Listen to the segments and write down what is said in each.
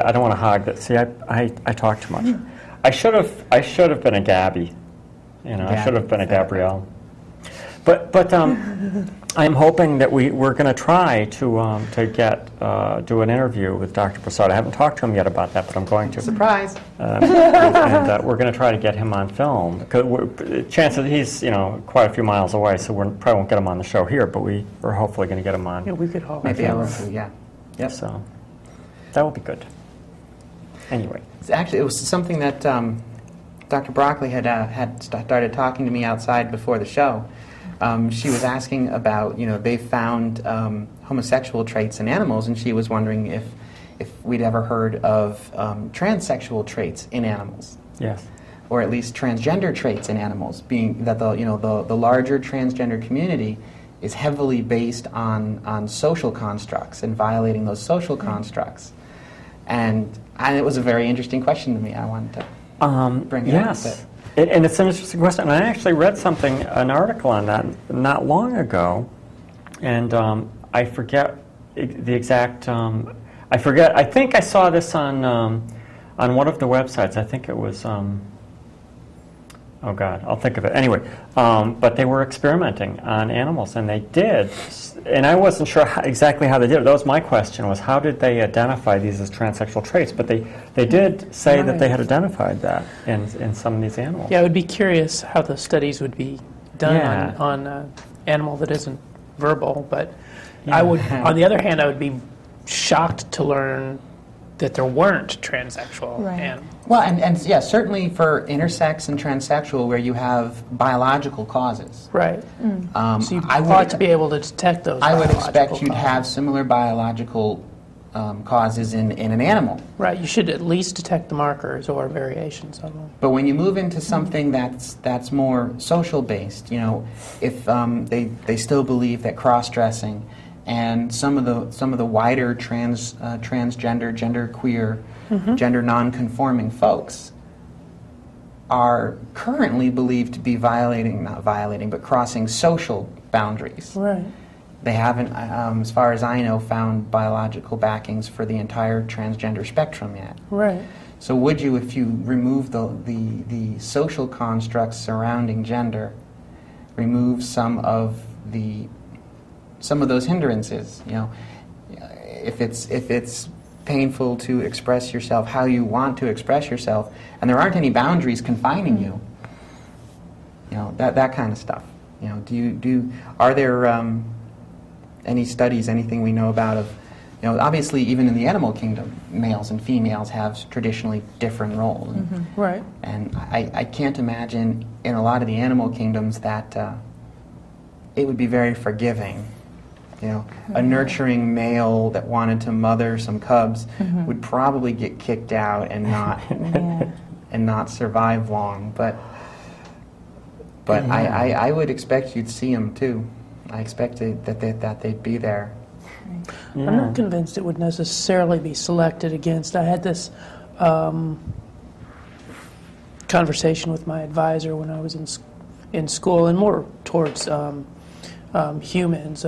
I don't want to hog that. See, I talk too much. I should have been a Gabby. You know, I should have been a Gabrielle. But I'm hoping that we're going to try to get do an interview with Dr. Prasad. I haven't talked to him yet about that, but I'm going to. Surprise! And we're going to try to get him on film. Because chances he's quite a few miles away, so we probably won't get him on the show here. But we're hopefully going to get him on. Yeah, we could hope. Maybe able to. Yeah. Yep. So that will be good. Anyway, Actually, it was something that Dr. Broccoli had started talking to me outside before the show. She was asking about, they found homosexual traits in animals, and she was wondering if we'd ever heard of transsexual traits in animals. yes. Or at least transgender traits in animals, being that the larger transgender community is heavily based on social constructs and violating those social constructs. And it was a very interesting question to me. I wanted to bring it up a bit. And it's an interesting question. And I actually read an article on that not long ago, and I forget the exact. I forget. I think I saw this on one of the websites. I think it was. Oh God, I'll think of it anyway. But they were experimenting on animals, and they did. And I wasn't sure exactly how they did it. That was my question: was how did they identify these as transsexual traits? But they did say that they had identified that in some of these animals. Yeah, I would be curious how the studies would be done on an animal that isn't verbal. But I would, on the other hand, I would be shocked to learn that there weren't transsexual animals. Well, and yeah, certainly for intersex and transsexual, where you have biological causes. Right. So you ought to be able to detect those. I would expect you'd have similar biological causes in an animal. Right. You should at least detect the markers or variations of them. But when you move into something that's more social based, if they still believe that cross-dressing and some of the wider transgender, genderqueer, gender non-conforming folks are currently believed to be not violating, but crossing social boundaries. Right. They haven't, as far as I know, found biological backings for the entire transgender spectrum yet. Right. So would you, if you remove the social constructs surrounding gender, remove some of those hindrances? If it's painful to express yourself how you want to express yourself, and there aren't any boundaries confining you, that kind of stuff. Are there any studies, anything we know about of, obviously even in the animal kingdom, males and females have traditionally different roles. Right. And I can't imagine in a lot of the animal kingdoms that it would be very forgiving. A nurturing male that wanted to mother some cubs would probably get kicked out and not survive long. But I would expect you'd see them too. I expected that they'd be there. Yeah. I'm not convinced it would necessarily be selected against. I had this conversation with my advisor when I was in school, and more towards humans,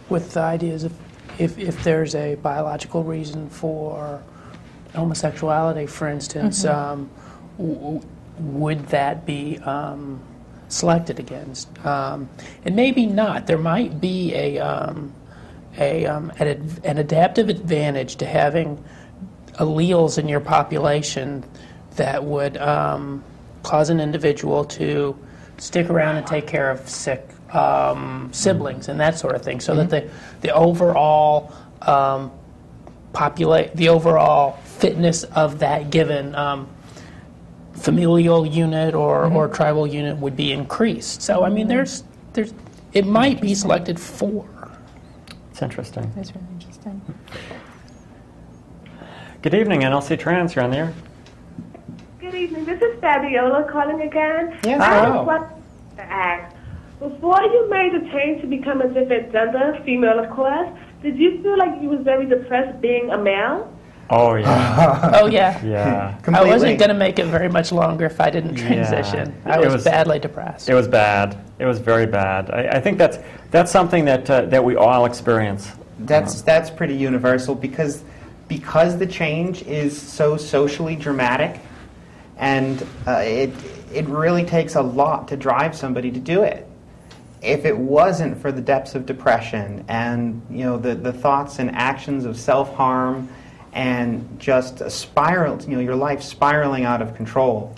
with the ideas of if there's a biological reason for homosexuality, for instance, would that be selected against? And maybe not. There might be an adaptive advantage to having alleles in your population that would cause an individual to stick around and take care of sick siblings and that sort of thing, so that the overall the overall fitness of that given familial unit or tribal unit would be increased. So I mean, it might be selected for. It's interesting. That's really interesting. Good evening, nlcTrans. You're on the air. Good evening. This is Fabiola calling again. Yes, I have hello. a question to ask. Before you made the change to become a different gender, female of course, did you feel like you was very depressed being a male? Oh yeah. Oh yeah. Yeah. I wasn't going to make it very much longer if I didn't transition. Yeah. I was badly depressed. It was bad. It was very bad. I think that's something that we all experience. That's pretty universal, because because the change is so socially dramatic, and it really takes a lot to drive somebody to do it. If it wasn't for the depths of depression and the thoughts and actions of self-harm and just a spiral, your life spiraling out of control,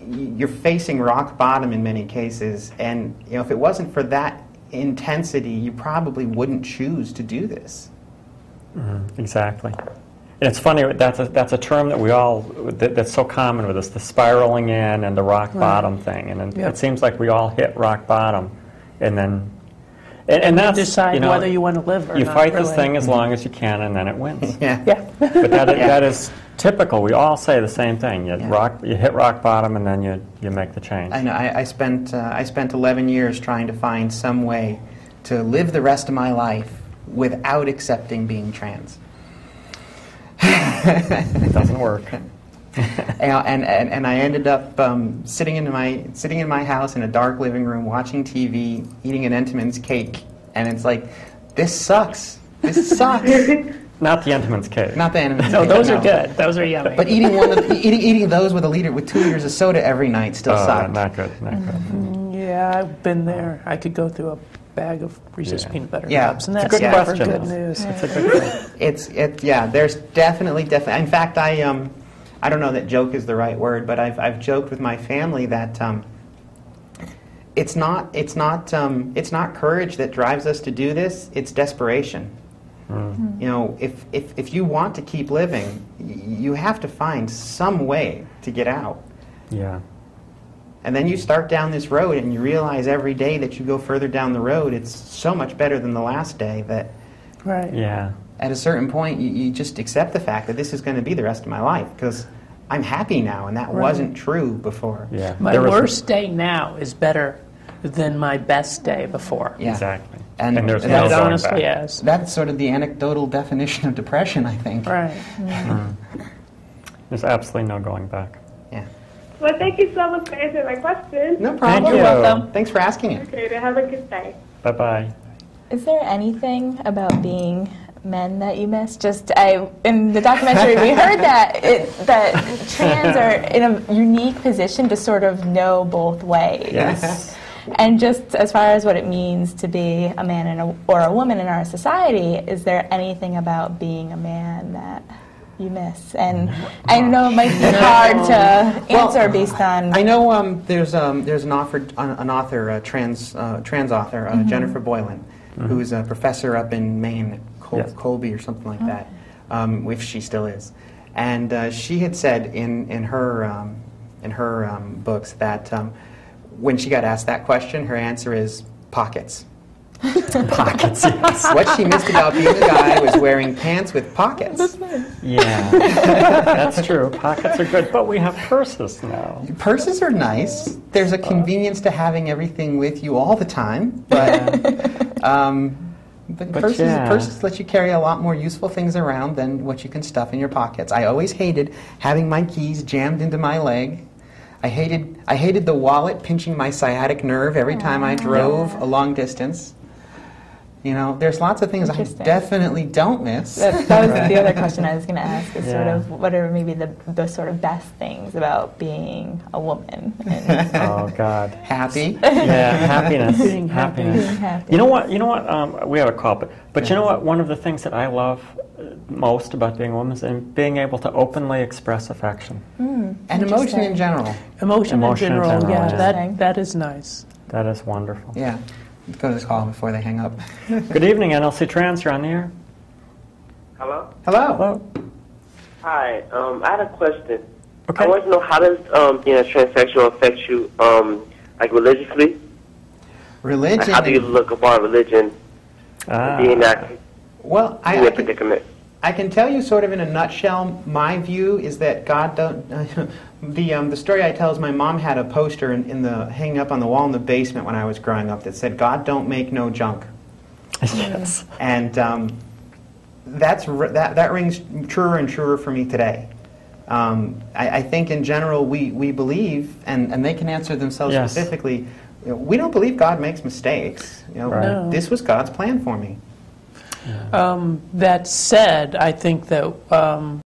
you're facing rock bottom in many cases. And if it wasn't for that intensity, you probably wouldn't choose to do this. Exactly. And it's funny, that's a term that we all, that's so common with us, the spiraling in and the rock bottom thing. And it seems like we all hit rock bottom. And then, and that's, decide whether you want to live or not. You fight this thing as long as you can, and then it wins. Yeah. But that is typical. We all say the same thing. You hit rock bottom, and then you make the change. I know. I spent 11 years trying to find some way to live the rest of my life without accepting being trans. It doesn't work. And I ended up sitting in my house in a dark living room, watching TV, eating an Entenmann's cake, and it's like, this sucks. This sucks. Not the Entenmann's cake. Not the Entenmann's cake. No, those are good. Those are yummy. But eating those with 2 liters of soda every night still sucked. Not good. Not good. Yeah, I've been there. I could go through a bag of Reese's peanut butter cups, and it's that's a good never question. good news. It's a good thing. There's definitely. In fact, I don't know that joke is the right word, but I've joked with my family that it's not courage that drives us to do this. It's desperation. If you want to keep living, you have to find some way to get out. Yeah. And then you start down this road, and you realize every day that you go further down the road, it's so much better than the last day that. Right. Yeah. At a certain point, you just accept the fact that this is going to be the rest of my life because I'm happy now, and that wasn't true before. Yeah. My worst day now is better than my best day before. Yeah. Exactly. And there's That no going honestly back. is. That's sort of the anecdotal definition of depression, I think. Right. There's absolutely no going back. Yeah. Well, thank you so much for answering my question. No problem. Thank you. You're welcome. Thanks for asking it. Okay, then have a good day. Bye-bye. Is there anything about being men that you miss? In the documentary, we heard that trans are in a unique position to sort of know both ways. Yes. And just as far as what it means to be a man or a woman in our society, is there anything about being a man that you miss? And I know it might be hard to answer based on. I know there's an author, trans author, Jennifer Boylan, who is a professor up in Maine, Colby or something like that, if she still is. And she had said in her books that when she got asked that question, her answer is pockets. Pockets, yes. What she missed about being a guy was wearing pants with pockets. That's nice. Yeah. That's true. Pockets are good, but we have purses now. Purses are nice. There's a convenience to having everything with you all the time, but purses let you carry a lot more useful things around than what you can stuff in your pockets. I always hated having my keys jammed into my leg. I hated the wallet pinching my sciatic nerve every time I drove a long distance. There's lots of things I definitely don't miss. That was the other question I was going to ask, is sort of what are maybe the sort of best things about being a woman? Oh, God. Happy. Yeah, happiness. Being happy. Happiness. Being happy. You know what? We have a call, but you know what? One of the things that I love most about being a woman is being able to openly express affection. And emotion in general. Emotion in general, yeah. that is nice. That is wonderful. Yeah. Let's go to this call before they hang up. Good evening, nlcTrans. You're on the air. Hello? Hello. Hello. Hi, I had a question. Okay. I want to know, how does being a transsexual affect you, like religiously? Religion. Like, how do you look upon religion being that Well, in a predicament? I can tell you sort of in a nutshell, my view is that God don't... the story I tell is my mom had a poster hanging up on the wall in the basement when I was growing up that said, "God don't make no junk." Yes. And that rings truer and truer for me today. I think in general we believe, and they can answer themselves specifically, we don't believe God makes mistakes. Right. This was God's plan for me. That said, I think that